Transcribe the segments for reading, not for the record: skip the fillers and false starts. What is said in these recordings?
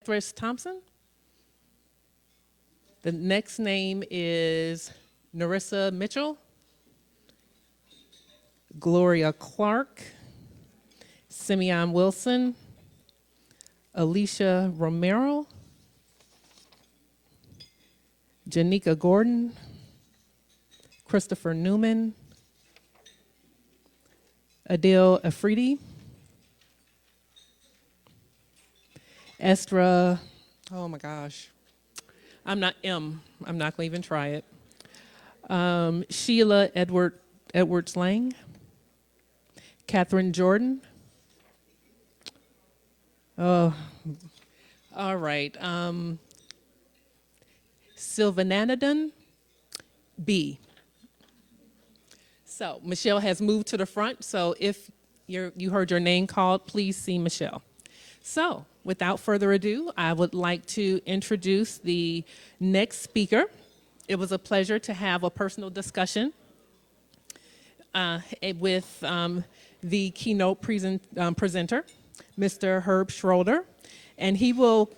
Confernce Thompson. The next name is Narissa Mitchell, Gloria Clark, Simeon Wilson, Alicia Romero, Janika Gordon, Christopher Newman, Adil Afridi, Estra, oh my gosh, I'm not going to even try it. Sheila Edwards Lang, Catherine Jordan. Oh, all right. Sylvananadan B. So Michelle has moved to the front, so if you heard your name called, please see Michelle. So without further ado, I would like to introduce the next speaker. It was a pleasure to have a personal discussion with the keynote presenter, Mr. Herb Schroeder, and he will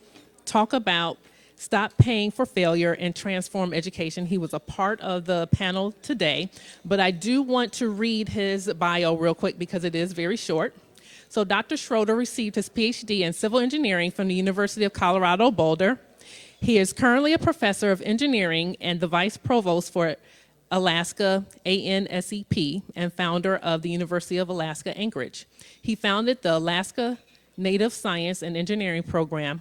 talk about Stop Paying for Failure and Transform Education. He was a part of the panel today, but I do want to read his bio real quick because it is very short. So Dr. Schroeder received his PhD in civil engineering from the University of Colorado Boulder. He is currently a professor of engineering and the vice provost for Alaska ANSEP and founder of the University of Alaska Anchorage. He founded the Alaska Native Science and Engineering program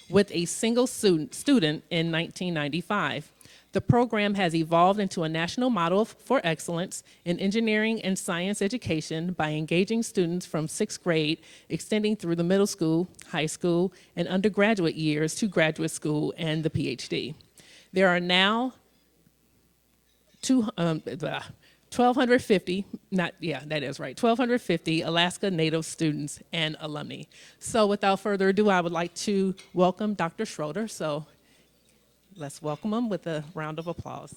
with a single student in 1995. The program has evolved into a national model for excellence in engineering and science education by engaging students from 6th grade, extending through the middle school, high school, and undergraduate years to graduate school and the PhD. There are now 1,250, 1,250 Alaska Native students and alumni. So without further ado, I would like to welcome Dr. Schroeder. So let's welcome him with a round of applause.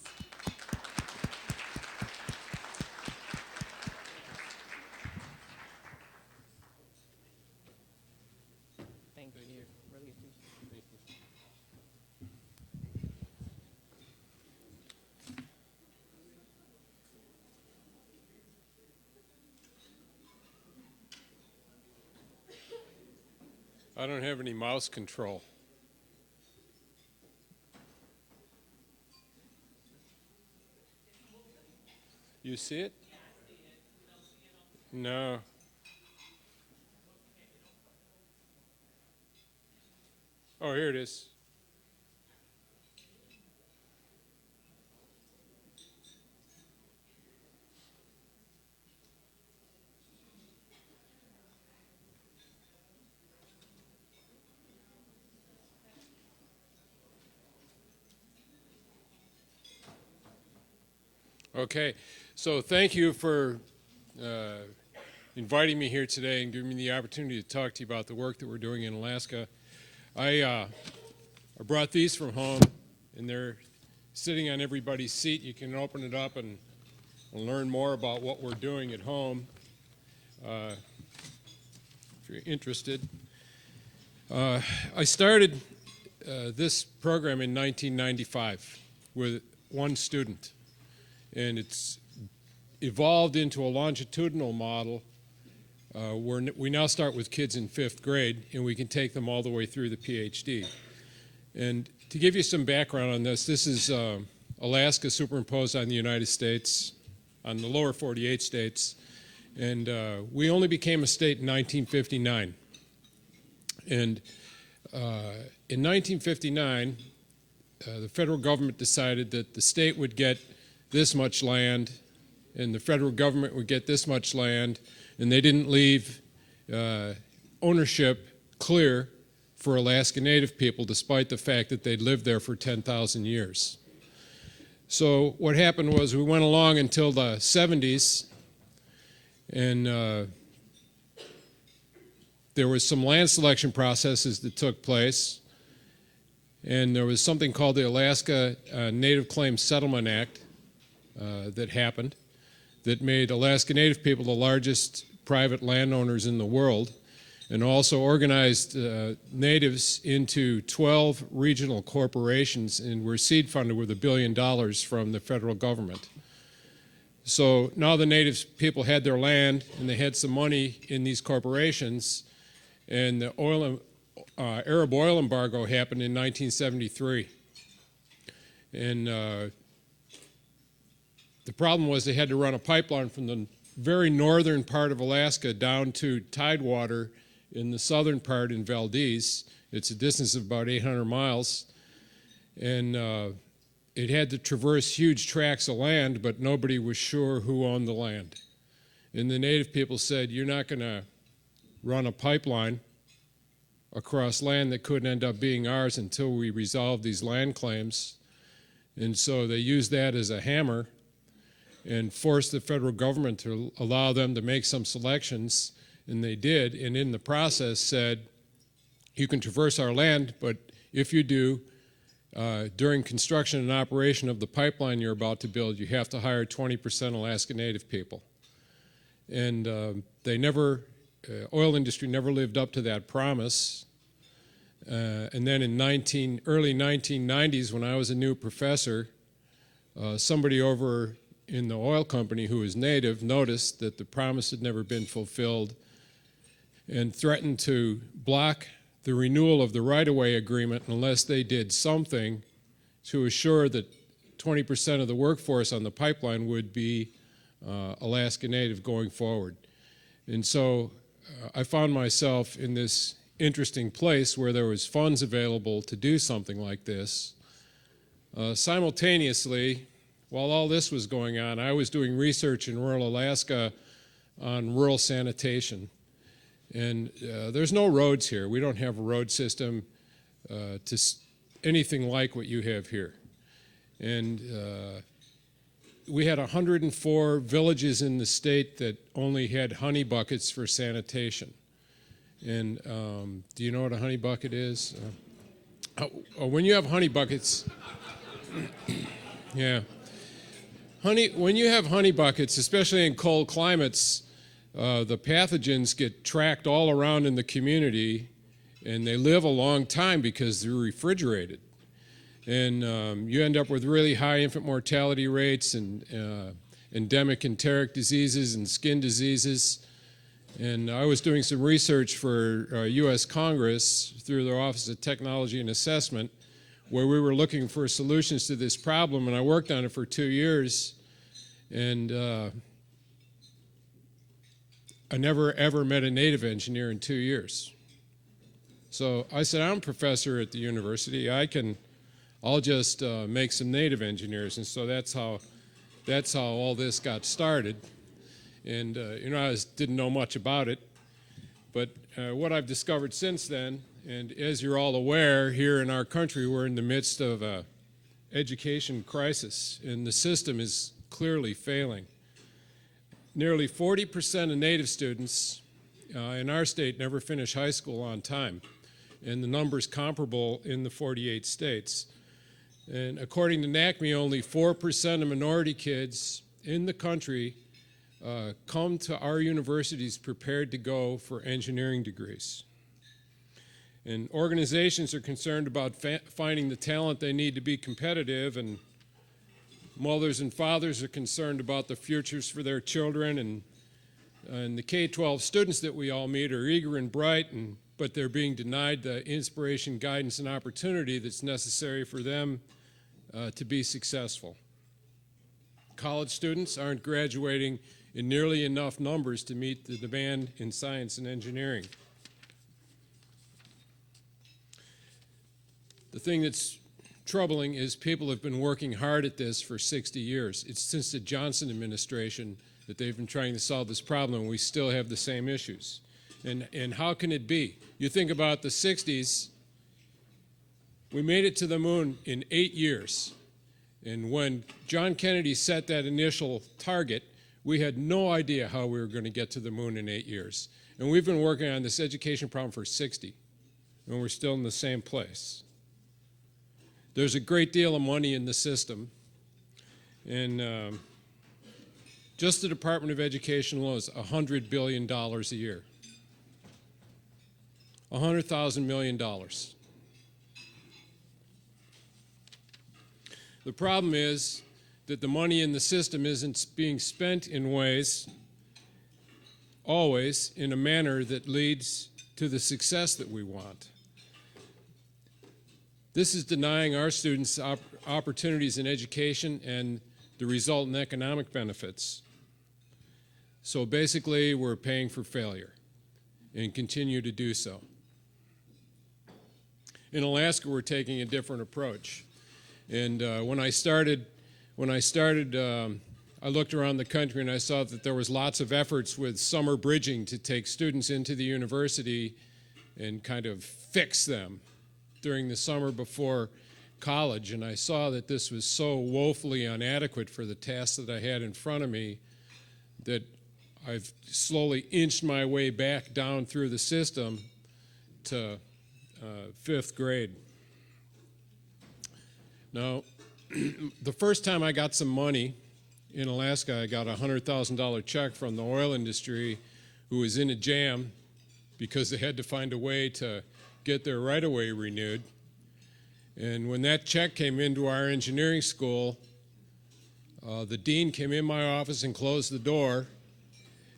Thank you. Really appreciate it. I don't have any mouse control. You see it? No. Oh, here it is. Okay, so thank you for inviting me here today and giving me the opportunity to talk to you about the work that we're doing in Alaska. I brought these from home, and they're sitting on everybody's seat. You can open it up and learn more about what we're doing at home if you're interested. I started this program in 1995 with one student. And it's evolved into a longitudinal model where we now start with kids in 5th grade, and we can take them all the way through the PhD. And to give you some background on this, this is Alaska superimposed on the United States, on the lower 48 states, and we only became a state in 1959. And in 1959, the federal government decided that the state would get this much land, and the federal government would get this much land, and they didn't leave ownership clear for Alaska Native people, despite the fact that they'd lived there for 10,000 years. So what happened was we went along until the 70s, and there was some land selection processes that took place, and there was something called the Alaska Native Claims Settlement Act that happened that made Alaska Native people the largest private landowners in the world. and also organized natives into 12 regional corporations, and were seed funded with $1 billion from the federal government. So now the native people had their land and they had some money in these corporations, and the Arab oil embargo happened in 1973. And the problem was they had to run a pipeline from the very northern part of Alaska down to Tidewater in the southern part in Valdez. It's a distance of about 800 miles. And it had to traverse huge tracts of land, but nobody was sure who owned the land. And the native people said, you're not going to run a pipeline across land that could end up being ours until we resolve these land claims. And so they used that as a hammer and forced the federal government to allow them to make some selections, and they did, and in the process said, you can traverse our land, but if you do, during construction and operation of the pipeline you're about to build, you have to hire 20% Alaska Native people. And oil industry never lived up to that promise. And then in early 1990s, when I was a new professor, somebody over in the oil company who was native noticed that the promise had never been fulfilled and threatened to block the renewal of the right-of-way agreement unless they did something to assure that 20% of the workforce on the pipeline would be Alaska Native going forward. And so I found myself in this interesting place where there was funds available to do something like this. Simultaneously, while all this was going on, I was doing research in rural Alaska on rural sanitation. And there's no roads here. We don't have a road system to anything like what you have here. And we had 104 villages in the state that only had honey buckets for sanitation. And do you know what a honey bucket is? When you have honey buckets, yeah. When you have honey buckets, especially in cold climates, the pathogens get tracked all around in the community, and they live a long time because they're refrigerated. And you end up with really high infant mortality rates and endemic enteric diseases and skin diseases. And I was doing some research for U.S. Congress through their Office of Technology and Assessment, where we were looking for solutions to this problem, and I worked on it for 2 years, and I never ever met a native engineer in 2 years. So I said, I'm a professor at the university. I'll just make some native engineers, and so that's how all this got started. And I didn't know much about it, but what I've discovered since then, and as you're all aware, here in our country, we're in the midst of an education crisis, and the system is clearly failing. Nearly 40% of Native students in our state never finish high school on time, and the number's comparable in the 48 states. And according to NACME, only 4% of minority kids in the country come to our universities prepared to go for engineering degrees. And organizations are concerned about finding the talent they need to be competitive, and mothers and fathers are concerned about the futures for their children, and the K-12 students that we all meet are eager and bright, but they're being denied the inspiration, guidance, and opportunity that's necessary for them to be successful. College students aren't graduating in nearly enough numbers to meet the demand in science and engineering. The thing that's troubling is people have been working hard at this for 60 years. It's since the Johnson administration that they've been trying to solve this problem, and we still have the same issues. And how can it be? You think about the 60s, we made it to the moon in 8 years. And when John Kennedy set that initial target, we had no idea how we were going to get to the moon in 8 years. And we've been working on this education problem for 60, and we're still in the same place. There's a great deal of money in the system, and just the Department of Education alone is $100 billion a year. $100,000 million. The problem is that the money in the system isn't being spent in ways, always, in a manner that leads to the success that we want. This is denying our students opportunities in education and the resultant economic benefits. So basically, we're paying for failure and continue to do so. In Alaska, we're taking a different approach. And when I started, I looked around the country and I saw that there was lots of efforts with summer bridging to take students into the university and kind of fix them during the summer before college. And I saw that this was so woefully inadequate for the tasks that I had in front of me that I've slowly inched my way back down through the system to 5th grade. Now, the first time I got some money in Alaska, I got a $100,000 check from the oil industry who was in a jam because they had to find a way to get their right-of-way renewed. And when that check came into our engineering school, the dean came in my office and closed the door,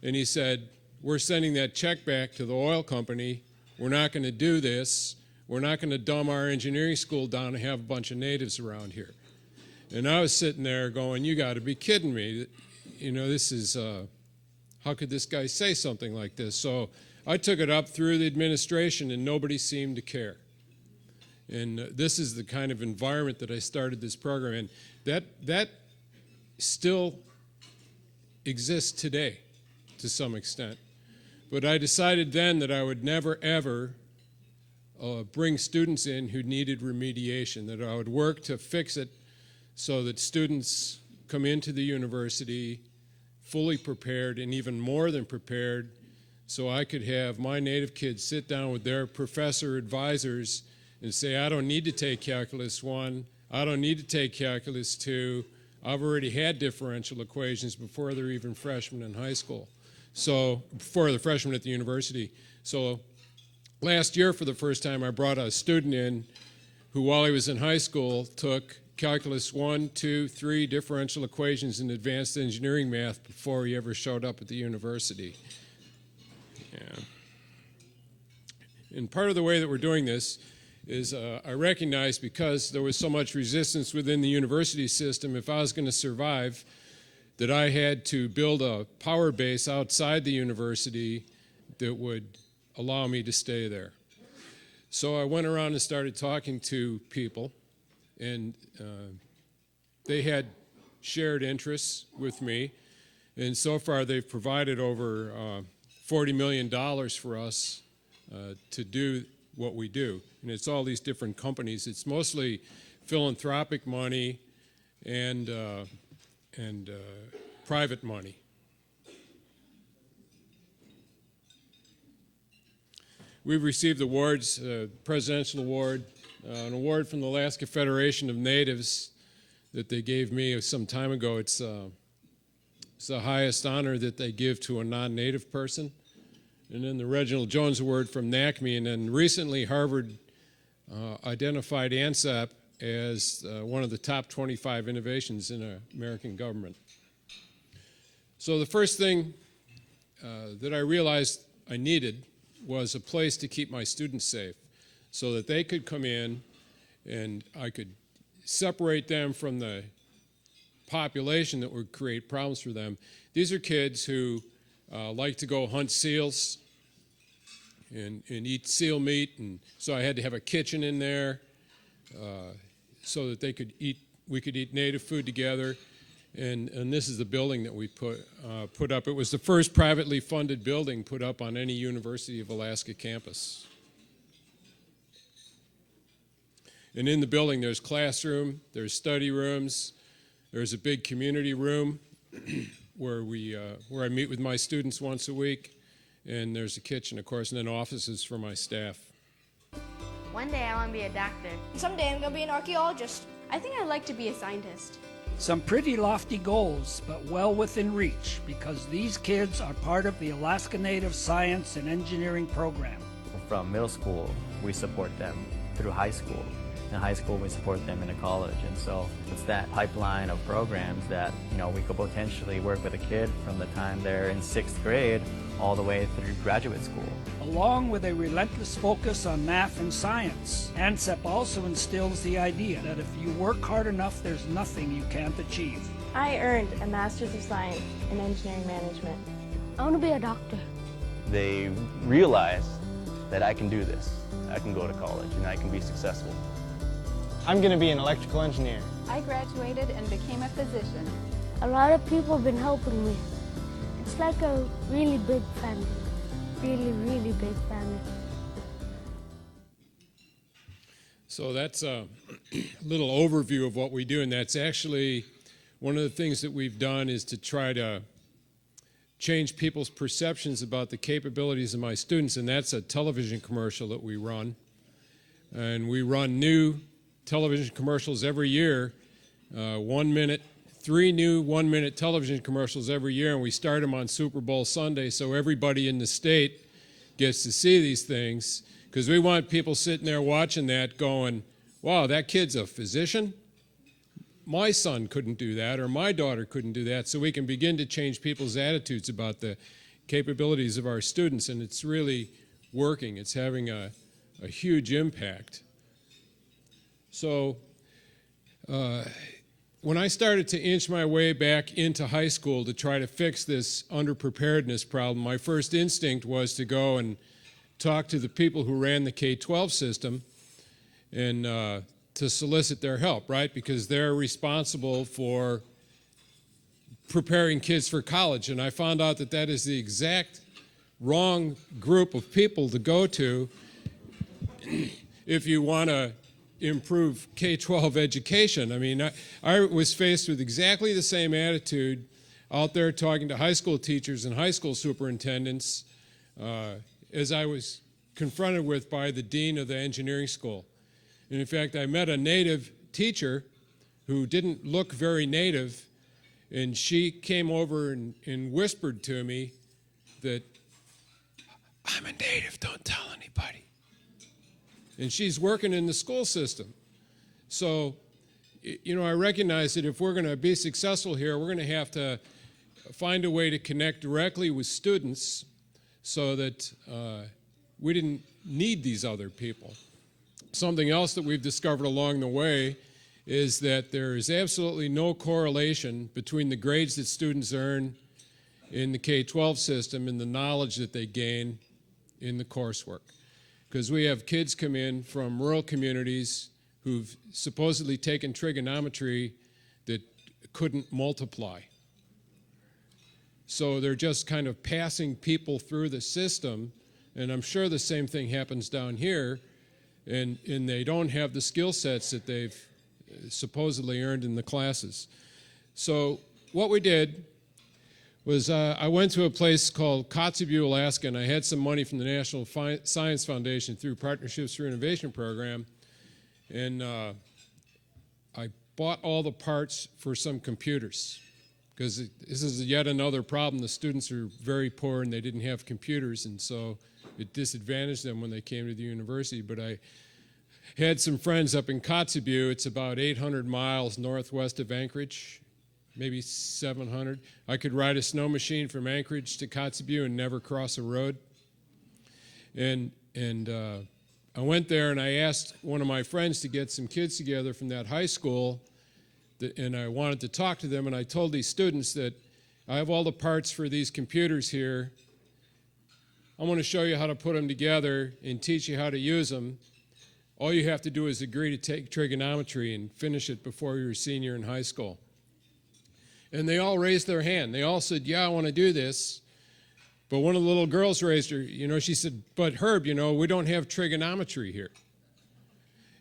and he said, "We're sending that check back to the oil company. We're not going to do this. We're not going to dumb our engineering school down and have a bunch of natives around here." And I was sitting there going, "You got to be kidding me. You know, this is, how could this guy say something like this?" So I took it up through the administration, and nobody seemed to care. And this is the kind of environment that I started this program in. That still exists today to some extent. But I decided then that I would never, ever bring students in who needed remediation, that I would work to fix it so that students come into the university fully prepared and even more than prepared, so I could have my native kids sit down with their professor advisors and say, "I don't need to take Calculus 1, I don't need to take Calculus 2, I've already had differential equations before they're even freshmen in high school." So, before the freshmen at the university. So, last year for the first time I brought a student in who, while he was in high school, took Calculus 1, 2, 3 differential equations in advanced engineering math before he ever showed up at the university. Yeah. And part of the way that we're doing this is I recognize, because there was so much resistance within the university system, if I was going to survive, that I had to build a power base outside the university that would allow me to stay there. So I went around and started talking to people, and they had shared interests with me, and so far they've provided over $40 million for us to do what we do. And it's all these different companies. It's mostly philanthropic money and private money. We've received awards, Presidential Award, an award from the Alaska Federation of Natives that they gave me some time ago. It's the highest honor that they give to a non-native person. And then the Reginald Jones Award from NACME, and then recently Harvard identified ANSAP as one of the top 25 innovations in American government. So the first thing that I realized I needed was a place to keep my students safe so that they could come in and I could separate them from the population that would create problems for them. These are kids who like to go hunt seals and eat seal meat, and so I had to have a kitchen in there so that they could eat. We could eat native food together, and this is the building that we put up. It was the first privately funded building put up on any University of Alaska campus. And in the building, there's classroom, there's study rooms, there's a big community room where I meet with my students once a week. And there's a kitchen, of course, and then offices for my staff. One day I want to be a doctor. Someday I'm going to be an archaeologist. I think I'd like to be a scientist. Some pretty lofty goals, but well within reach, because these kids are part of the Alaska Native Science and Engineering program. from middle school, we support them through high school. In high school, we support them into college. And so it's that pipeline of programs that, we could potentially work with a kid from the time they're in 6th grade all the way through graduate school. Along with a relentless focus on math and science, ANCEP also instills the idea that if you work hard enough, there's nothing you can't achieve. I earned a Master's of Science in Engineering Management. I want to be a doctor. They realize that I can do this. I can go to college and I can be successful. I'm going to be an electrical engineer. I graduated and became a physician. A lot of people have been helping me. It's like a really big family. Really, really big family. So that's a little overview of what we do, and that's actually one of the things that we've done is to try to change people's perceptions about the capabilities of my students, and that's a television commercial that we run. And we run new television commercials every year, 1 minute, 3 new 1-minute television commercials every year, and we start them on Super Bowl Sunday so everybody in the state gets to see these things, because we want people sitting there watching that going, wow, that kid's a physician? My son couldn't do that, or my daughter couldn't do that, so we can begin to change people's attitudes about the capabilities of our students, and it's really working. It's having a huge impact. So when I started to inch my way back into high school to try to fix this underpreparedness problem, my first instinct was to go and talk to the people who ran the K-12 system and to solicit their help, right? Because they're responsible for preparing kids for college. And I found out that that is the exact wrong group of people to go to if you want to improve K-12 education. I mean, I was faced with exactly the same attitude out there talking to high school teachers and high school superintendents as I was confronted with by the dean of the engineering school. And in fact, I met a native teacher who didn't look very native, and she came over and whispered to me that, I'm a native, don't tell anybody. And she's working in the school system. So, I recognize that if we're going to be successful here, we're going to have to find a way to connect directly with students so that we didn't need these other people. Something else that we've discovered along the way is that there is absolutely no correlation between the grades that students earn in the K-12 system and the knowledge that they gain in the coursework. Because we have kids come in from rural communities who've supposedly taken trigonometry that couldn't multiply. So they're just kind of passing people through the system, and I'm sure the same thing happens down here, and they don't have the skill sets that they've supposedly earned in the classes. So what we did was I went to a place called Kotzebue, Alaska, and I had some money from the National Science Foundation through Partnerships for Innovation program, and I bought all the parts for some computers, because this is yet another problem. The students are very poor and they didn't have computers, and so it disadvantaged them when they came to the university. But I had some friends up in Kotzebue. It's about 800 miles northwest of Anchorage, maybe 700. I could ride a snow machine from Anchorage to Kotzebue and never cross a road. And I went there and I asked one of my friends to get some kids together from that high school, and I wanted to talk to them, and I told these students that I have all the parts for these computers here. I want to show you how to put them together and teach you how to use them. All you have to do is agree to take trigonometry and finish it before you're a senior in high school. And they all raised their hand. They all said, yeah, I want to do this. But one of the little girls raised her, she said, but Herb, we don't have trigonometry here.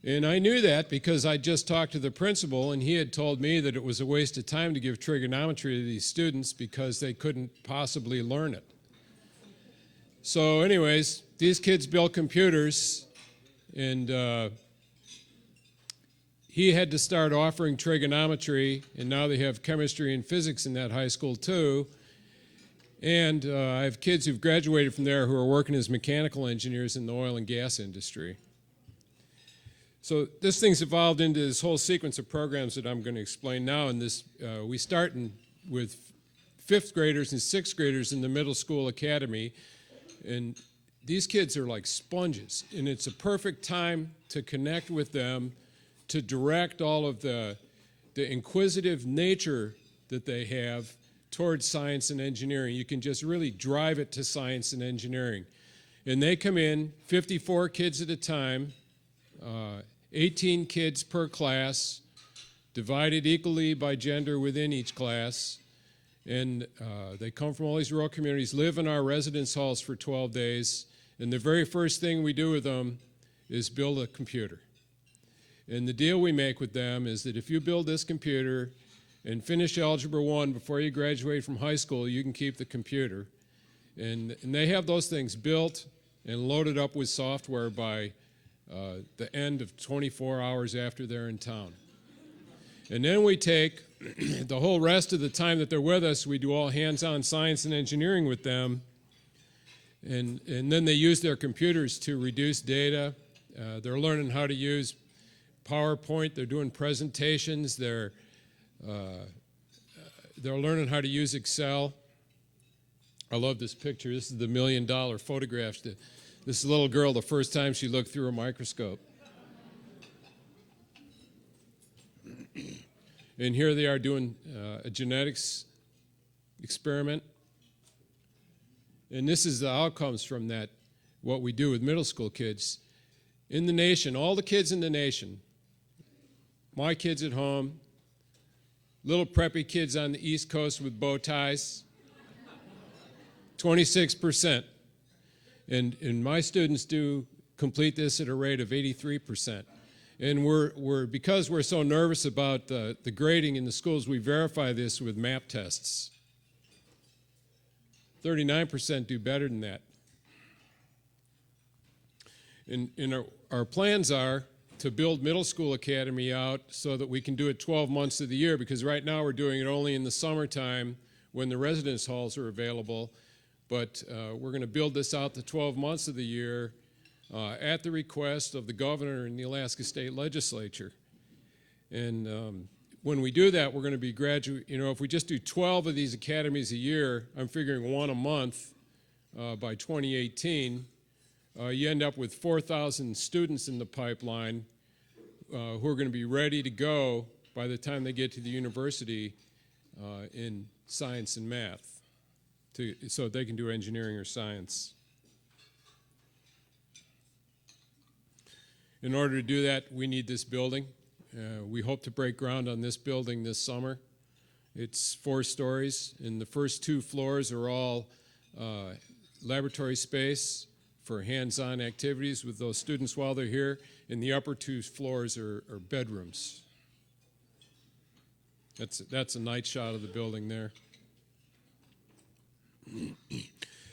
And I knew that because I just talked to the principal, and he had told me that it was a waste of time to give trigonometry to these students because they couldn't possibly learn it. So anyways, these kids built computers, and he had to start offering trigonometry, and now they have chemistry and physics in that high school too. And I have kids who've graduated from there who are working as mechanical engineers in the oil and gas industry. So this thing's evolved into this whole sequence of programs that I'm going to explain now. And this, we start with fifth graders and sixth graders in the middle school academy. And these kids are like sponges. And it's a perfect time to connect with them, to direct all of the inquisitive nature that they have towards science and engineering. You can just really drive it to science and engineering. And they come in, 54 kids at a time, 18 kids per class, divided equally by gender within each class. And they come from all these rural communities, live in our residence halls for 12 days. And the very first thing we do with them is build a computer. And the deal we make with them is that if you build this computer and finish Algebra 1 before you graduate from high school, you can keep the computer. And they have those things built and loaded up with software by the end of 24 hours after they're in town. And then we take the whole rest of the time that they're with us, we do all hands-on science and engineering with them. And then they use their computers to reduce data. They're learning how to use PowerPoint. They're doing presentations. They're learning how to use Excel. I love this picture. This is the $1 million photograph. This little girl, the first time she looked through a microscope. And here they are doing a genetics experiment. And this is the outcomes from that, what we do with middle school kids. In the nation, all the kids in the nation, my kids at home, little preppy kids on the East Coast with bow ties, 26%. And my students do complete this at a rate of 83%. And because we're so nervous about the grading in the schools, we verify this with map tests. 39% do better than that. And our plans are to build middle school academy out so that we can do it 12 months of the year, because right now we're doing it only in the summertime when the residence halls are available. But we're going to build this out to 12 months of the year at the request of the governor and the Alaska State Legislature. And when we do that, we're going to be if we just do 12 of these academies a year, I'm figuring one a month by 2018, you end up with 4,000 students in the pipeline who are going to be ready to go by the time they get to the university in science and math, so they can do engineering or science. In order to do that, we need this building. We hope to break ground on this building this summer. It's 4 stories, and the first 2 floors are all laboratory space for hands-on activities with those students while they're here, and the upper 2 floors are bedrooms. That's a night shot of the building there.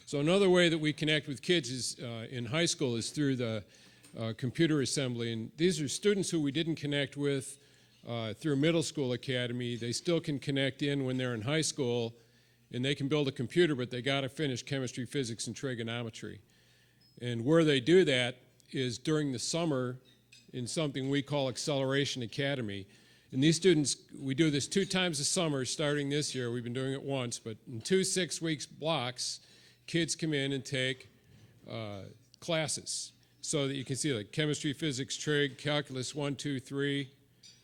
So another way that we connect with kids is in high school is through the computer assembly. And these are students who we didn't connect with through middle school academy. They still can connect in when they're in high school, and they can build a computer, but they got to finish chemistry, physics, and trigonometry. And where they do that is during the summer in something we call Acceleration Academy. And these students, we do this 2 times a summer starting this year. We've been doing it once, but in 2 6-week blocks, kids come in and take classes. So that you can see like chemistry, physics, trig, calculus 1, 2, 3,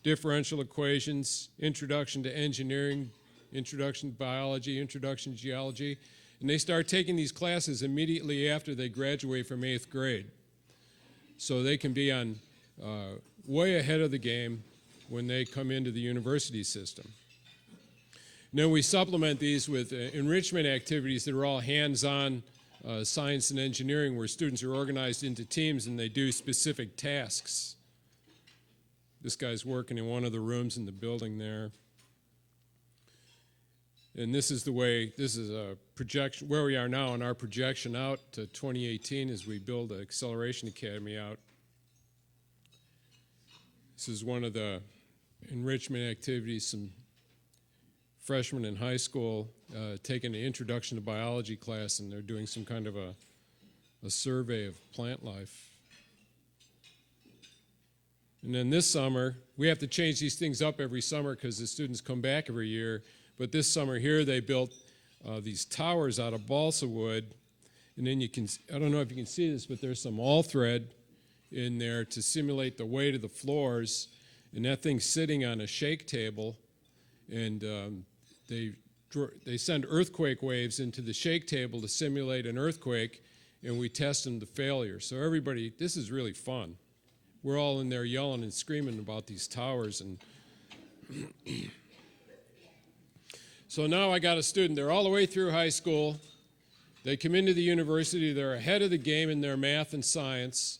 differential equations, introduction to engineering, introduction to biology, introduction to geology. And they start taking these classes immediately after they graduate from 8th grade. So they can be on way ahead of the game when they come into the university system. And then we supplement these with enrichment activities that are all hands-on science and engineering, where students are organized into teams and they do specific tasks. This guy's working in one of the rooms in the building there. And this is a projection, where we are now in our projection out to 2018 as we build the Acceleration Academy out. This is one of the enrichment activities, some freshmen in high school taking an introduction to biology class, and they're doing some kind of a survey of plant life. And then this summer, we have to change these things up every summer because the students come back every year. But this summer here, they built these towers out of balsa wood. And then you can, I don't know if you can see this, but there's some all thread in there to simulate the weight of the floors. And that thing's sitting on a shake table. And they send earthquake waves into the shake table to simulate an earthquake, and we test them to failure. So everybody, this is really fun. We're all in there yelling and screaming about these towers. And so now I got a student, they're all the way through high school. They come into the university, they're ahead of the game in their math and science,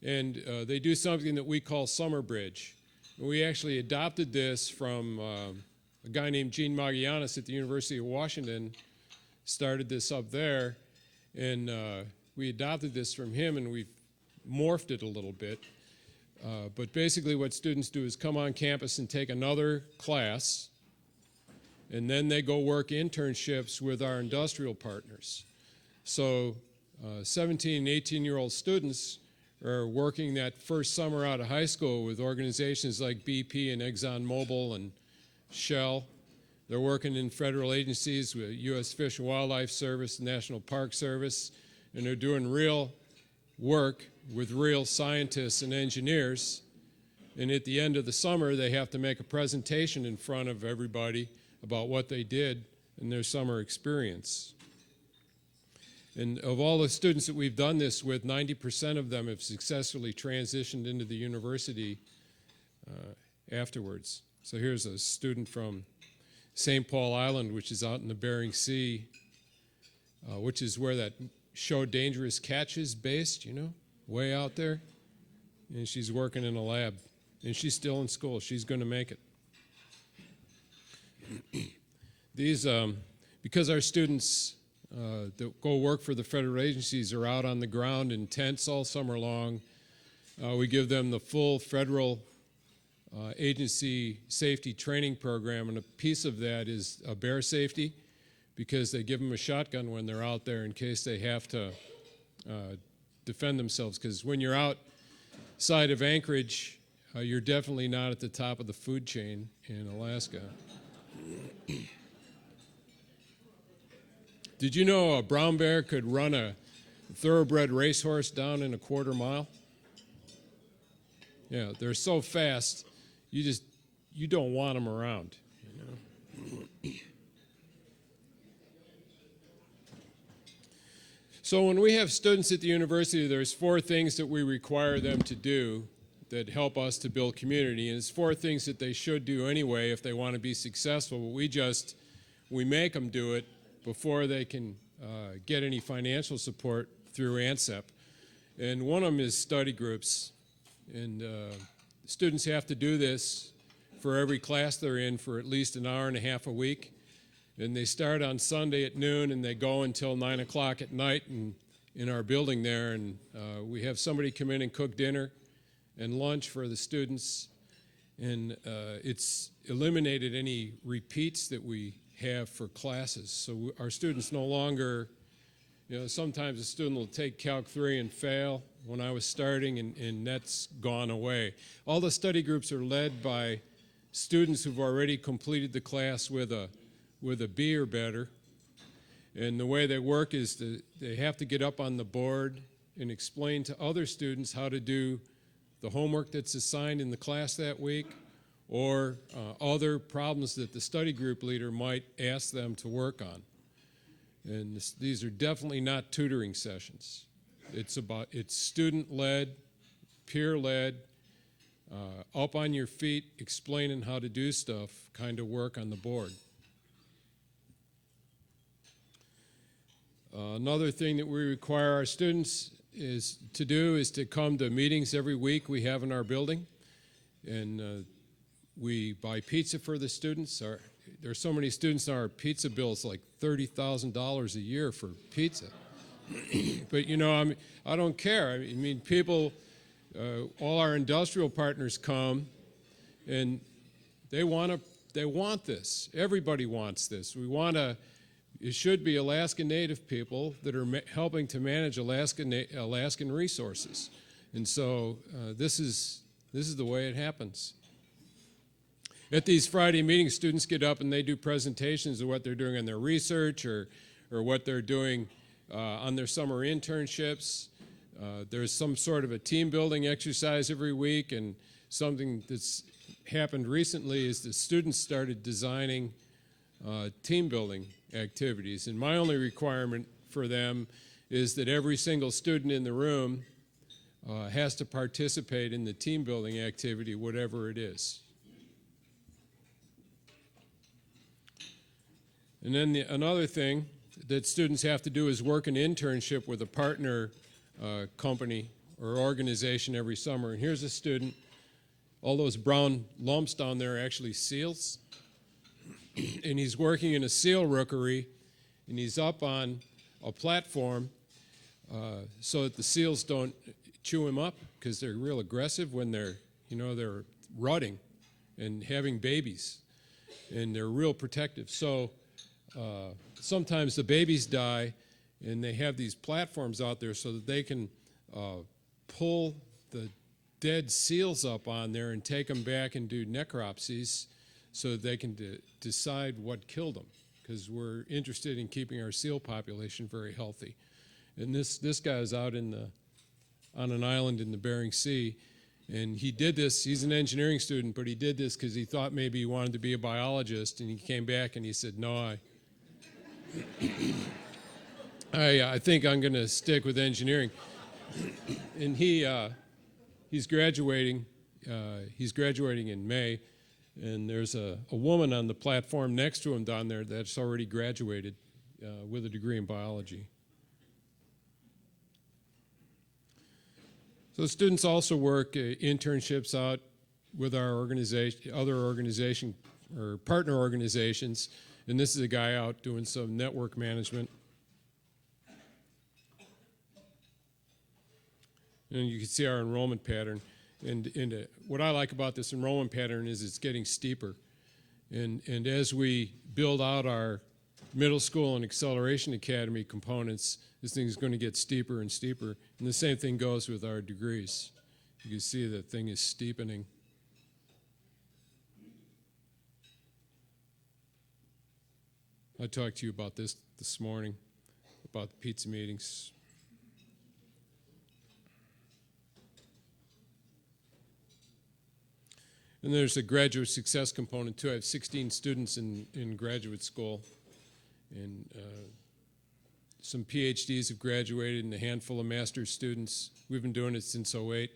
and they do something that we call Summer Bridge. And we actually adopted this from a guy named Gene Magallanes at the University of Washington, started this up there, and we adopted this from him, and we've morphed it a little bit. But basically what students do is come on campus and take another class, and then they go work internships with our industrial partners. So 17 and 18-year-old students are working that first summer out of high school with organizations like BP and ExxonMobil and Shell. They're working in federal agencies with U.S. Fish and Wildlife Service, National Park Service, and they're doing real work with real scientists and engineers. And at the end of the summer, they have to make a presentation in front of everybody about what they did in their summer experience. And of all the students that we've done this with, 90% of them have successfully transitioned into the university afterwards. So here's a student from St. Paul Island, which is out in the Bering Sea, which is where that show Dangerous Catch is based, you know, way out there. And she's working in a lab. And she's still in school. She's going to make it. These, because our students that go work for the federal agencies are out on the ground in tents all summer long, we give them the full federal agency safety training program, and a piece of that is bear safety, because they give them a shotgun when they're out there in case they have to defend themselves. Because when you're outside of Anchorage, you're definitely not at the top of the food chain in Alaska. Did you know a brown bear could run a thoroughbred racehorse down in a quarter mile? Yeah, they're so fast, you don't want them around. You know? So when we have students at the university, there's 4 things that we require them to do that help us to build community. And it's 4 things that they should do anyway if they want to be successful. But we make them do it before they can get any financial support through ANSEP. And one of them is study groups. And students have to do this for every class they're in for at least an hour and a half a week. And they start on Sunday at noon, and they go until 9 o'clock at night in our building there. And we have somebody come in and cook dinner and lunch for the students. And it's eliminated any repeats that we have for classes. So our students no longer, you know, sometimes a student will take Calc 3 and fail when I was starting, and that's gone away. All the study groups are led by students who've already completed the class with a B or better. And the way they work is they have to get up on the board and explain to other students how to do the homework that's assigned in the class that week, or other problems that the study group leader might ask them to work on. And these are definitely not tutoring sessions. It's student-led, peer-led, up on your feet, explaining how to do stuff kind of work on the board. Another thing that we require our students is to come to meetings every week we have in our building. And we buy pizza for the students. There's so many students now, our pizza bill is like $30,000 a year for pizza. But you know, I don't care. I mean, people, all our industrial partners come, and they want to they want this. Everybody wants this. It should be Alaskan Native people that are helping to manage Alaskan resources. And so this is the way it happens. At these Friday meetings, students get up and they do presentations of what they're doing on their research or what they're doing on their summer internships. There's some sort of a team building exercise every week, and something that's happened recently is the students started designing team building activities. And my only requirement for them is that every single student in the room has to participate in the team building activity, whatever it is. And then another thing that students have to do is work an internship with a partner company or organization every summer. And here's a student. All those brown lumps down there are actually seals. And he's working in a seal rookery, and he's up on a platform so that the seals don't chew him up, because they're real aggressive when they're rutting and having babies, and they're real protective. So sometimes the babies die, and they have these platforms out there so that they can pull the dead seals up on there and take them back and do necropsies so that they can decide what killed them, because we're interested in keeping our seal population very healthy. And this guy is out on an island in the Bering Sea, and he did this. He's an engineering student, but he did this because he thought maybe he wanted to be a biologist, and he came back and he said, no, I think I'm going to stick with engineering. And he's graduating in May, and there's a woman on the platform next to him down there that's already graduated with a degree in biology. So students also work internships out with our organization, other organization or partner organizations, and this is a guy out doing some network management. And you can see our enrollment pattern. And what I like about this enrollment pattern is it's getting steeper. And as we build out our middle school and acceleration academy components, this thing is going to get steeper and steeper. And the same thing goes with our degrees. You can see the thing is steepening. I talked to you about this morning, about the pizza meetings. And there's a graduate success component too. I have 16 students in graduate school, and some PhDs have graduated and a handful of master's students. We've been doing it since '08.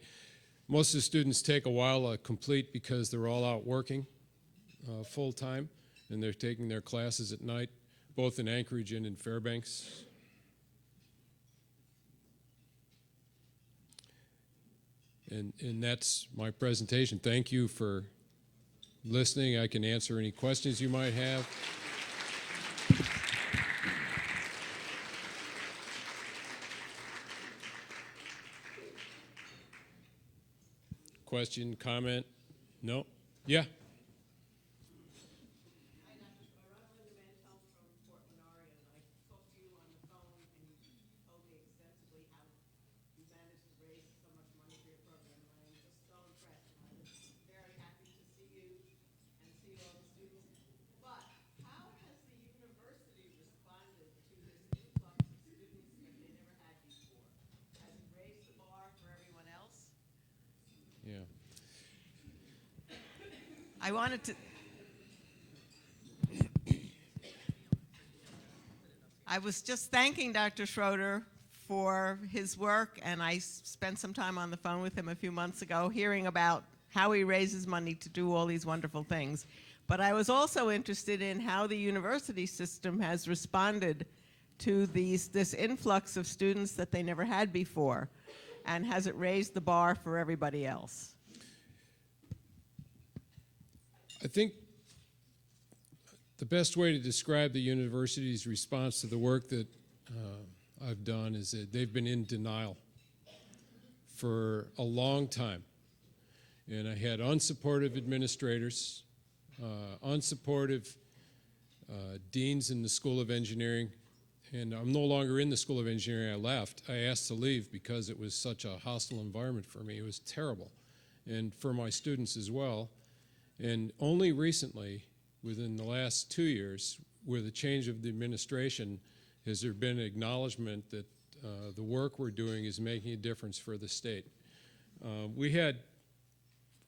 Most of the students take a while to complete because they're all out working full time, and they're taking their classes at night, both in Anchorage and in Fairbanks. And that's my presentation. Thank you for listening. I can answer any questions you might have. Question, comment? No? Yeah? I wanted to. I was just thanking Dr. Schroeder for his work, and I spent some time on the phone with him a few months ago hearing about how he raises money to do all these wonderful things. But I was also interested in how the university system has responded to this influx of students that they never had before, and has it raised the bar for everybody else? I think the best way to describe the university's response to the work that I've done is that they've been in denial for a long time. And I had unsupportive administrators unsupportive deans in the School of Engineering, and I'm no longer in the School of Engineering. I left. I asked to leave because it was such a hostile environment for me. It was terrible, and for my students as well. And only recently, within the last 2 years, with the change of the administration, has there been an acknowledgement that the work we're doing is making a difference for the state. We had,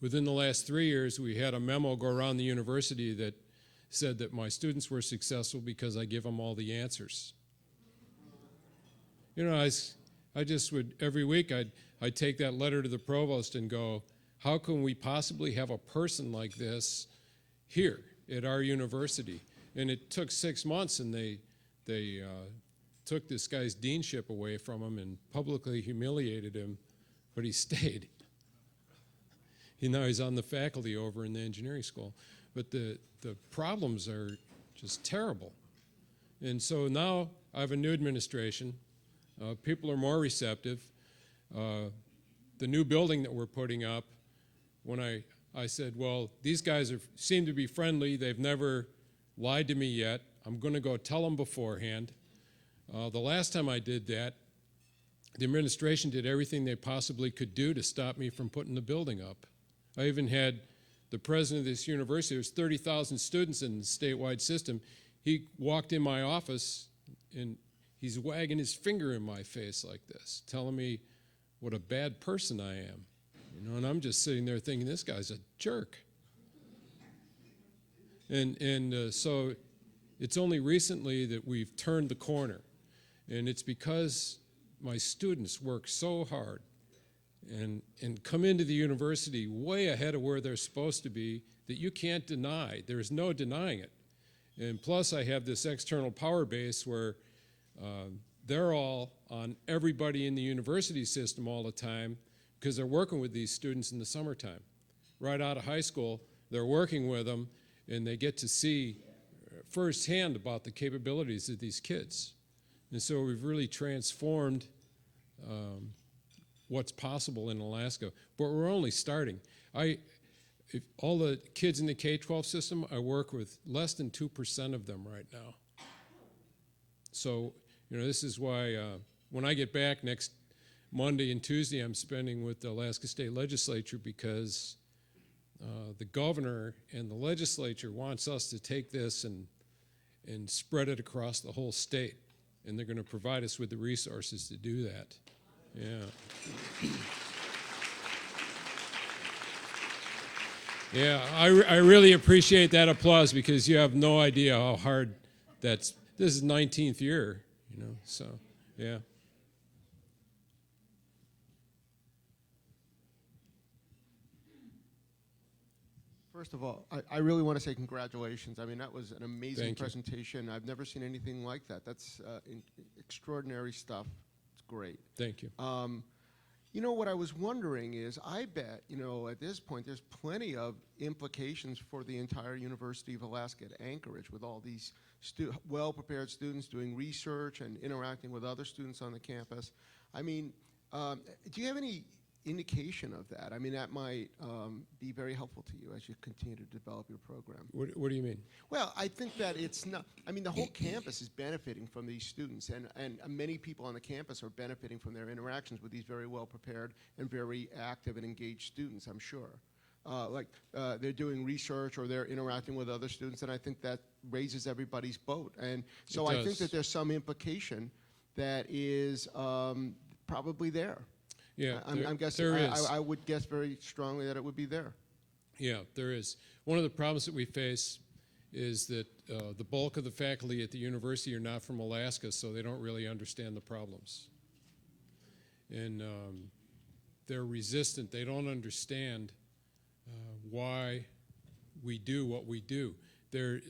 within the last 3 years, we had a memo go around the university that said that my students were successful because I give them all the answers. You know, I just would, every week I'd take that letter to the provost and go, how can we possibly have a person like this here at our university? And it took 6 months, and they took this guy's deanship away from him and publicly humiliated him, but he stayed. Now he's on the faculty over in the engineering school. But the problems are just terrible. And so now I have a new administration. People are more receptive. The new building that we're putting up, when I said, well, these guys seem to be friendly. They've never lied to me yet. I'm going to go tell them beforehand. The last time I did that, the administration did everything they possibly could do to stop me from putting the building up. I even had the president of this university, there's 30,000 students in the statewide system. He walked in my office and he's wagging his finger in my face like this, telling me what a bad person I am. You know, and I'm just sitting there thinking, this guy's a jerk. And so it's only recently that we've turned the corner. And it's because my students work so hard and come into the university way ahead of where they're supposed to be that you can't deny. There's no denying it. And plus I have this external power base where they're all on everybody in the university system all the time because they're working with these students in the summertime. Right out of high school, they're working with them, and they get to see firsthand about the capabilities of these kids. And so we've really transformed what's possible in Alaska, but we're only starting. If all the kids in the K-12 system, I work with less than 2% of them right now. So, you know, this is why when I get back next Monday and Tuesday, I'm spending with the Alaska State Legislature because the governor and the legislature wants us to take this and spread it across the whole state. And they're going to provide us with the resources to do that. Yeah. Yeah, I really appreciate that applause because you have no idea how hard this is 19th year, you know, so, yeah. First of all, I really want to say congratulations. I mean, that was an amazing Thank you. presentation. I've never seen anything like that. That's extraordinary stuff. It's great. Thank you. You know, what I was wondering is, I bet, you know, at this point, there's plenty of implications for the entire University of Alaska at Anchorage with all these well-prepared students doing research and interacting with other students on the campus. I mean, do you have any indication of that? I mean, that might be very helpful to you as you continue to develop your program. What do you mean? Well, I think that it's not, I mean, the whole campus is benefiting from these students, and many people on the campus are benefiting from their interactions with these very well-prepared and very active and engaged students, I'm sure. They're doing research or they're interacting with other students, and I think that raises everybody's boat. And so I think that there's some implication that is probably there. Yeah, I'm guessing, there is. I would guess very strongly that it would be there. Yeah, there is. One of the problems that we face is that the bulk of the faculty at the university are not from Alaska, so they don't really understand the problems. And they're resistant. They don't understand why we do what we do. There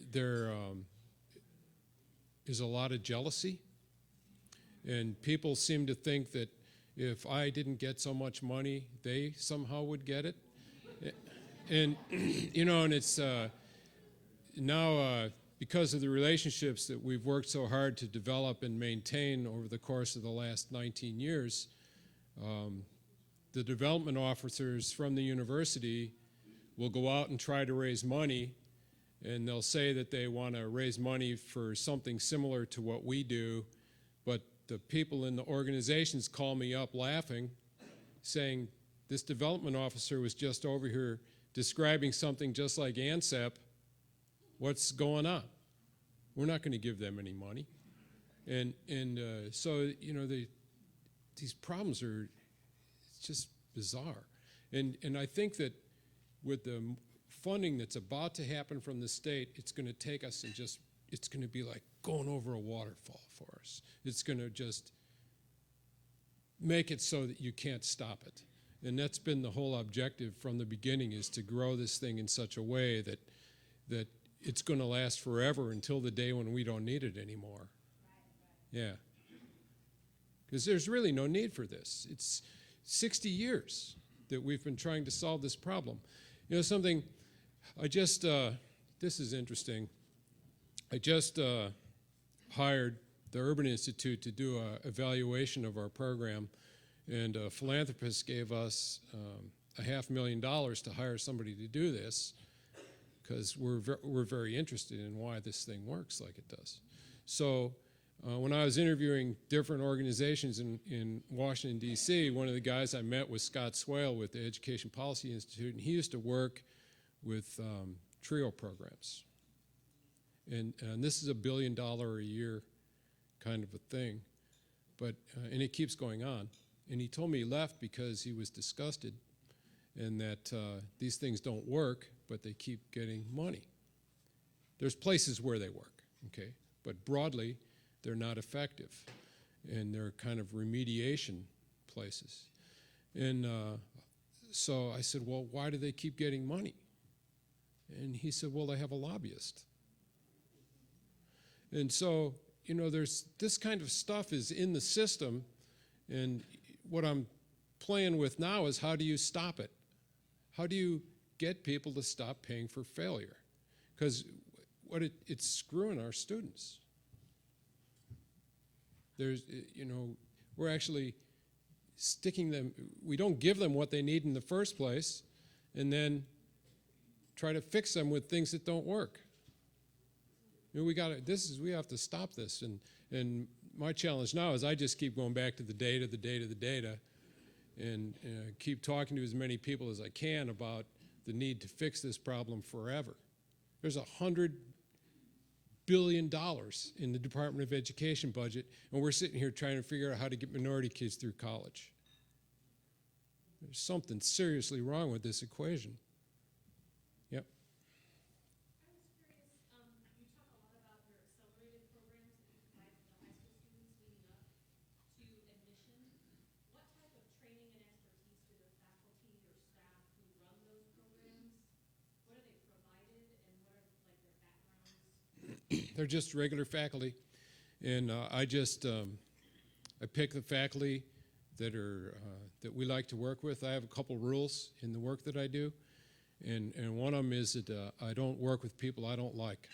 is a lot of jealousy, and people seem to think that if I didn't get so much money, they somehow would get it. And, you know, and it's now because of the relationships that we've worked so hard to develop and maintain over the course of the last 19 years, the development officers from the university will go out and try to raise money and they'll say that they want to raise money for something similar to what we do, but the people in the organizations call me up laughing, saying, this development officer was just over here describing something just like ANSEP. What's going on? We're not going to give them any money. And so, you know, these problems are just bizarre. And I think that with the funding that's about to happen from the state, it's going to take us and just, it's going to be like going over a waterfall for us. It's going to just make it so that you can't stop it. And that's been the whole objective from the beginning, is to grow this thing in such a way that it's going to last forever until the day when we don't need it anymore. Yeah. Because there's really no need for this. It's 60 years that we've been trying to solve this problem. You know something, this is interesting. I just hired the Urban Institute to do an evaluation of our program, and a philanthropist gave us $500,000 to hire somebody to do this, because we're very interested in why this thing works like it does. So when I was interviewing different organizations in Washington, D.C., one of the guys I met was Scott Swale with the Education Policy Institute, and he used to work with TRIO programs. And this is $1 billion a year kind of a thing, but and it keeps going on. And he told me he left because he was disgusted and that these things don't work, but they keep getting money. There's places where they work, okay? But broadly, they're not effective, and they're kind of remediation places. And so I said, well, why do they keep getting money? And he said, well, they have a lobbyist. And so, you know, there's this kind of stuff is in the system, and what I'm playing with now is, how do you stop it? How do you get people to stop paying for failure? Because it's screwing our students. There's, you know, we're actually sticking them, we don't give them what they need in the first place, and then try to fix them with things that don't work. You know, we have to stop this, and my challenge now is I just keep going back to the data, and keep talking to as many people as I can about the need to fix this problem forever. There's $100 billion in the Department of Education budget, and we're sitting here trying to figure out how to get minority kids through college. There's something seriously wrong with this equation. Yep. They're just regular faculty, and I pick the faculty that we like to work with. I have a couple rules in the work that I do, and one of them is that I don't work with people I don't like.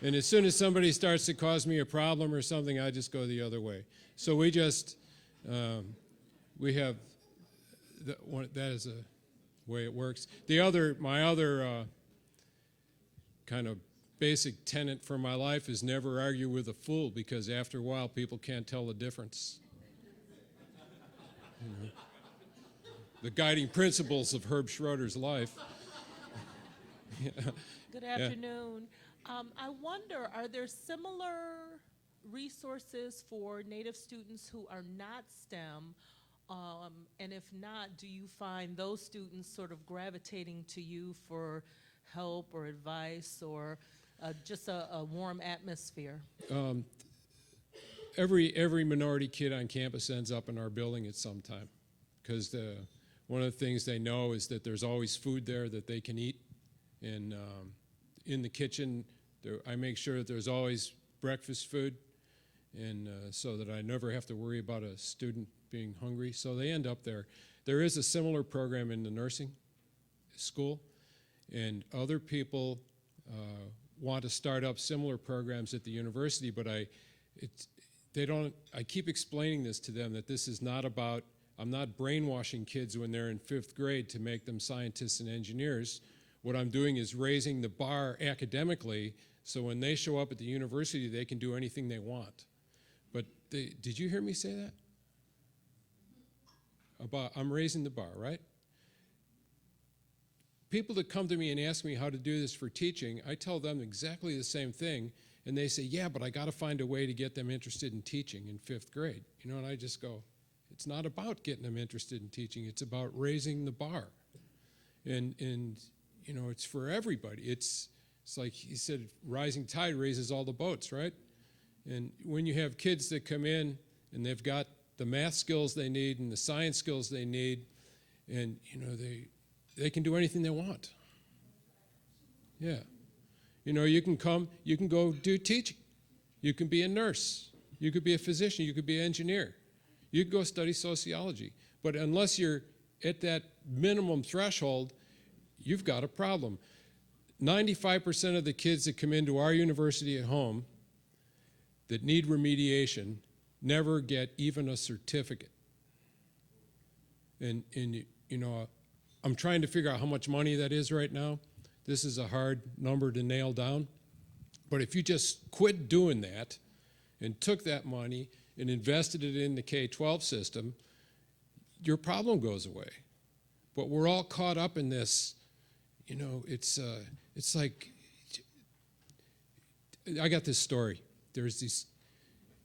And as soon as somebody starts to cause me a problem or something, I just go the other way. So we just we have that is a way it works. My other kind of basic tenet for my life is never argue with a fool, because after a while people can't tell the difference. You know, the guiding principles of Herb Schroeder's life. Yeah. Good afternoon. I wonder, are there similar resources for Native students who are not STEM? And if not, do you find those students sort of gravitating to you for help or advice, or just a warm atmosphere? Every minority kid on campus ends up in our building at some time, because one of the things they know is that there's always food there that they can eat. And in the kitchen, I make sure that there's always breakfast food, and so that I never have to worry about a student being hungry. So they end up there. There is a similar program in the nursing school, and other people want to start up similar programs at the university, but I keep explaining this to them, that this is not about I'm not brainwashing kids when they're in 5th grade to make them scientists and engineers. What I'm doing is raising the bar academically so when they show up at the university, they can do anything they want. But did you hear me say that? I'm raising the bar, right? People that come to me and ask me how to do this for teaching, I tell them exactly the same thing, and they say, yeah, but I got to find a way to get them interested in teaching in 5th grade. You know, and I just go, it's not about getting them interested in teaching, it's about raising the bar. And you know, it's for everybody. It's like he said, rising tide raises all the boats, right? And when you have kids that come in and they've got the math skills they need and the science skills they need, and you know, they can do anything they want. Yeah. You know, you can go do teaching. You can be a nurse. You could be a physician. You could be an engineer. You could go study sociology. But unless you're at that minimum threshold, you've got a problem. 95% of the kids that come into our university at home that need remediation never get even a certificate. And you know, I'm trying to figure out how much money that is right now. This is a hard number to nail down. But if you just quit doing that and took that money and invested it in the K-12 system, your problem goes away. But we're all caught up in this, you know, it's like, I got this story. There's these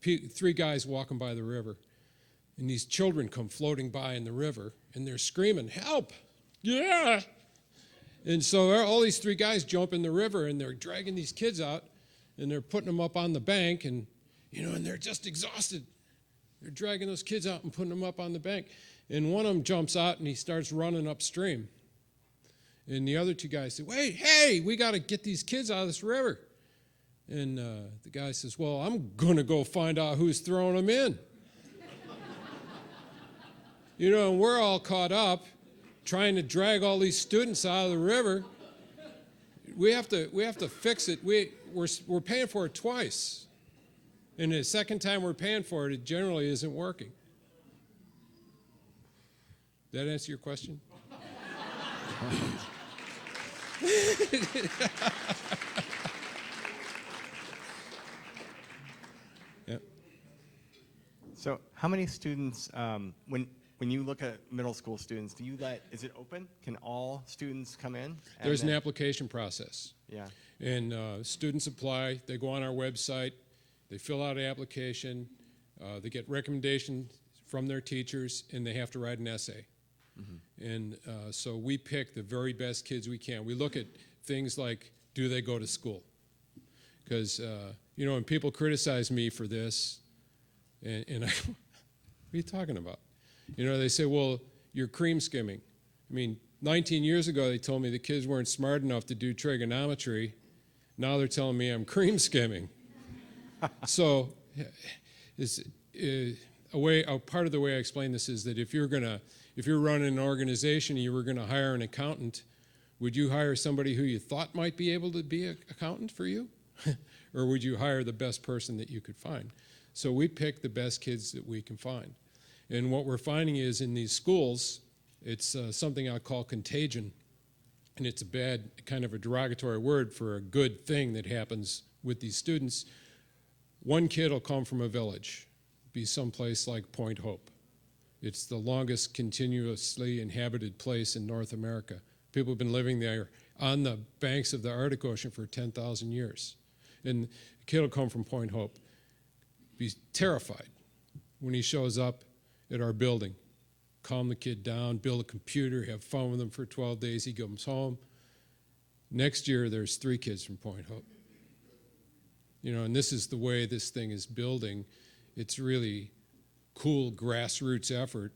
3 guys walking by the river, and these children come floating by in the river, and they're screaming, help, yeah. And so all these 3 guys jump in the river, and they're dragging these kids out, and they're putting them up on the bank, and, you know, and they're just exhausted. They're dragging those kids out and putting them up on the bank. And one of them jumps out, and he starts running upstream. And the other 2 guys say, wait, hey, we got to get these kids out of this river. And the guy says, well, I'm going to go find out who's throwing them in. You know, and we're all caught up trying to drag all these students out of the river. We have to fix it. We're paying for it twice. And the second time we're paying for it, it generally isn't working. Did that answer your question? Yeah. So how many students, when you look at middle school students, is it open? Can all students come in? There's an application process. Yeah. And students apply, they go on our website, they fill out an application, they get recommendations from their teachers, and they have to write an essay. Mm-hmm. And so we pick the very best kids we can. We look at things like, do they go to school? Because, you know, and people criticize me for this, and I, what are you talking about? You know, they say, well, you're cream skimming. I mean, 19 years ago, they told me the kids weren't smart enough to do trigonometry. Now they're telling me I'm cream skimming. So part of the way I explain this is that if you're running an organization and you were going to hire an accountant, would you hire somebody who you thought might be able to be an accountant for you? Or would you hire the best person that you could find? So we pick the best kids that we can find. And what we're finding is in these schools, it's something I call contagion. And it's a bad, kind of a derogatory word for a good thing that happens with these students. One kid will come from a village, be someplace like Point Hope. It's the longest continuously inhabited place in North America. People have been living there on the banks of the Arctic Ocean for 10,000 years. And a kid will come from Point Hope, be terrified when he shows up at our building. Calm the kid down, build a computer, have fun with him for 12 days, he comes home. Next year, there's 3 kids from Point Hope. You know, and this is the way this thing is building. It's really cool grassroots effort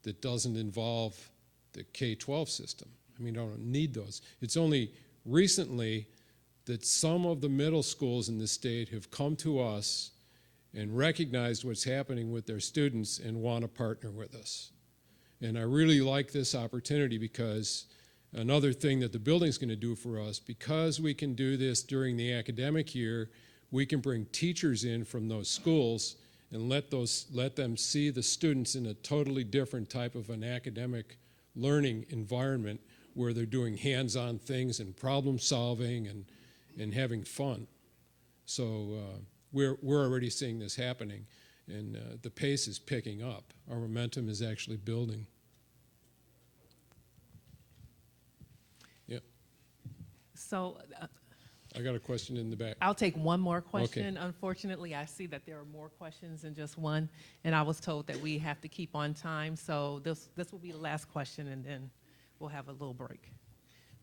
that doesn't involve the K-12 system. I mean, I don't need those. It's only recently that some of the middle schools in the state have come to us and recognized what's happening with their students and want to partner with us. And I really like this opportunity because another thing that the building's going to do for us, because we can do this during the academic year, we can bring teachers in from those schools and let them see the students in a totally different type of an academic learning environment where they're doing hands-on things and problem solving and having fun. So we're already seeing this happening, and the pace is picking up. Our momentum is actually building. Yeah. So I got a question in the back. I'll take one more question. Okay. Unfortunately, I see that there are more questions than just one, and I was told that we have to keep on time. So this will be the last question, and then we'll have a little break.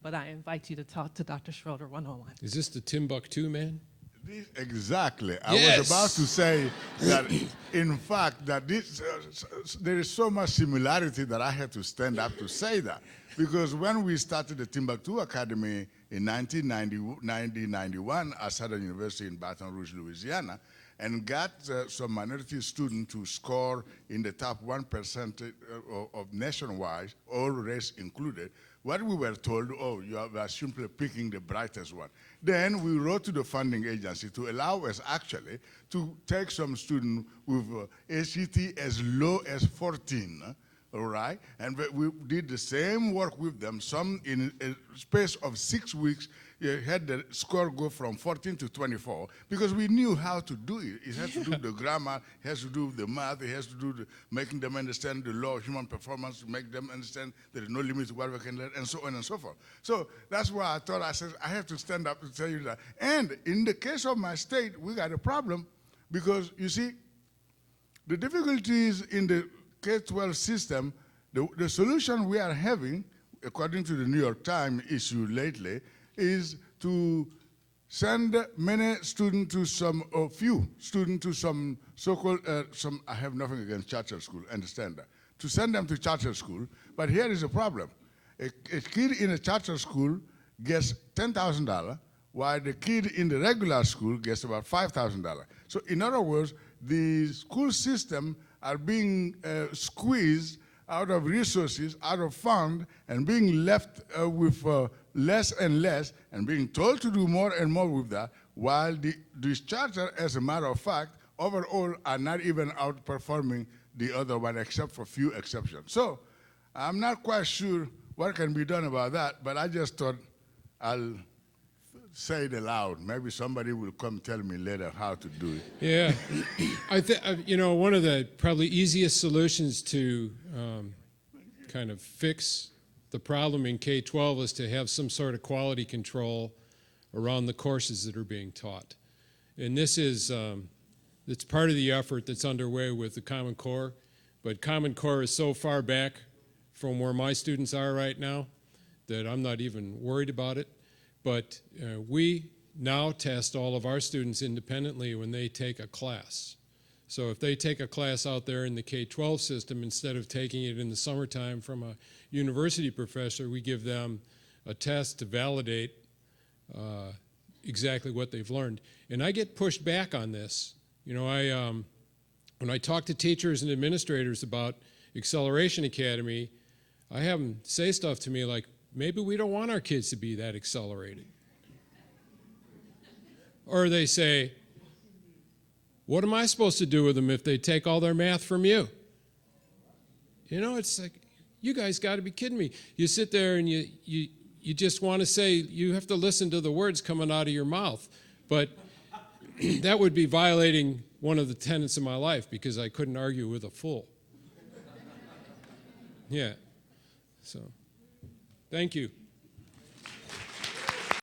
But I invite you to talk to Dr. Schroeder one-on-one. Is this the Timbuktu man? Exactly. Yes. I was about to say that, in fact, that there is so much similarity that I had to stand up to say that. Because when we started the Timbuktu Academy in 1991 at Southern University in Baton Rouge, Louisiana, and got some minority students to score in the top 1% of nationwide, all race included, what we were told, oh, you are simply picking the brightest one. Then we wrote to the funding agency to allow us actually to take some students with ACT as low as 14, all right? And we did the same work with them. Some in a space of 6 weeks, had the score go from 14 to 24 because we knew how to do it. It has to do with the grammar, it has to do with the math, it has to do with making them understand the law of human performance, to make them understand there is no limit to what we can learn, and so on and so forth. So that's why I said, I have to stand up to tell you that. And in the case of my state, we got a problem because, you see, the difficulties in the K-12 system, the solution we are having, according to the New York Times issue lately, is to send many students to some, or few students to some so-called, I have nothing against charter school, understand that, to send them to charter school, but here is a problem. A kid in a charter school gets $10,000, while the kid in the regular school gets about $5,000. So in other words, the school system are being squeezed out of resources, out of fund, and being left with less and less, and being told to do more and more with that, while this charter, as a matter of fact, overall are not even outperforming the other one, except for few exceptions. So I'm not quite sure what can be done about that, but I just thought I'll say it aloud. Maybe somebody will come tell me later how to do it. Yeah, I think one of the probably easiest solutions to kind of fix the problem in K-12 is to have some sort of quality control around the courses that are being taught, and this is it's part of the effort that's underway with the Common Core. But Common Core is so far back from where my students are right now that I'm not even worried about it. But we now test all of our students independently when they take a class. So if they take a class out there in the K-12 system, instead of taking it in the summertime from a university professor, we give them a test to validate exactly what they've learned. And I get pushed back on this. When I talk to teachers and administrators about Acceleration Academy, I have them say stuff to me like, maybe we don't want our kids to be that accelerated. Or they say, what am I supposed to do with them if they take all their math from you? It's like, you guys got to be kidding me. You sit there and you just want to say, you have to listen to the words coming out of your mouth. But that would be violating one of the tenets of my life, because I couldn't argue with a fool. Yeah. So, thank you.